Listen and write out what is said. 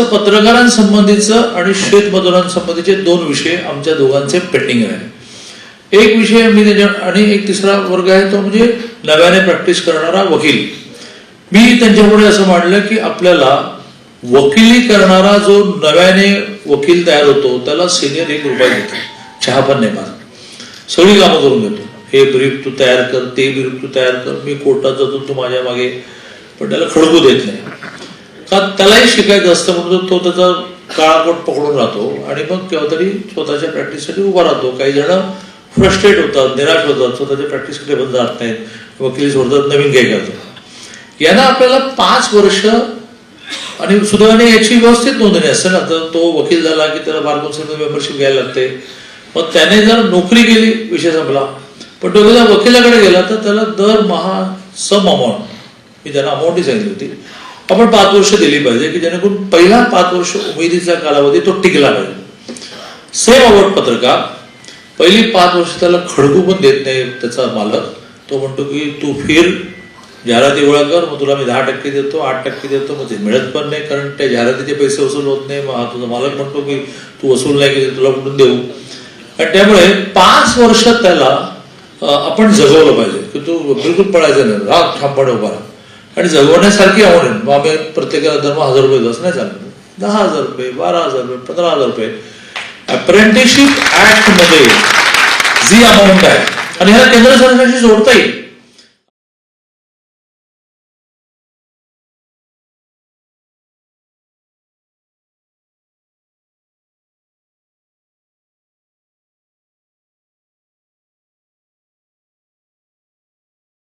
तसं पत्रकारांसंबंधीचं आणि शेतमजुरांसंबंधीचे दोन विषय आमच्या दोघांचे पेंडिंग आहे. एक विषय मी त्याच्या आणि एक तिसरा वर्ग आहे तो म्हणजे नव्याने प्रॅक्टिस करणारा वकील. मी त्यांच्यापुढे असं मांडलं की आपल्याला वकिली करणारा जो नव्याने वकील तयार होतो त्याला सिनियर ₹1 देतो, चहा पण नाही माझा, सगळी कामं करून घेतो. हे ब्रीफ तू तयार कर, ते ब्रीफ तू तयार कर, मी कोर्टात जातो तू माझ्या मागे, पण त्याला खडकू देत नाही. का त्यालाही शिकायचं असतं म्हणून तो त्याचा काळाकोट पकडून राहतो आणि मग केव्हा तरी स्वतःच्या प्रॅक्टिससाठी उभा राहतो. काही जण फ्रस्ट्रेट होतात, निराश होतात, स्वतःच्या प्रॅक्टिसकडे बंद राहत नाहीत, वकिली सोडतात, नवीन काही करतात. यांना आपल्याला 5 वर्ष आणि सुदैवाने याची व्यवस्थित नोंदणी असते ना, तर तो वकील झाला की त्याला बार कौन्सिलमध्ये मेंबरशिप घ्यायला लागते. मग त्याने जर नोकरी केली विषय संपला. पण तो जर वकिलाकडे गेला तर त्याला दरमहा सम अमाऊंट, मी त्यांना अमाऊंटही सांगितली होती, आपण 5 वर्ष दिली पाहिजे की जेणेकरून पहिला 5 वर्ष उमेदीचा कालावधी तो टिकला पाहिजे. सेम अबाउट पत्रकार, पहिली 5 वर्ष त्याला खडकू पण देत नाही त्याचा मालक. तो म्हणतो की तू फिर, जाहिराती गोळा कर, मग तुला मी 10% देतो, 8% देतो. मग ते मिळत पण नाही कारण त्या जाहिरातीचे पैसे वसूल होत नाही. मग तुझा मालक म्हणतो की तू वसूल नाही केली, तुला कुठून देऊ. आणि त्यामुळे 5 वर्ष त्याला आपण जगवलं पाहिजे की तू बिलकुल पळायचं नाही, राग ठामपणे उभा राहा. आणि जगवण्यासारखी आवड आहे. मग आम्ही प्रत्येकाला दरमहा ₹1000 असं नाही चालत, ₹10,000, ₹12,000, ₹15,000 अप्रेंटिसशिप ऍक्ट मध्ये जी अमाऊंट आहे आणि ह्याला केंद्र सरकारशी जोडता येईल.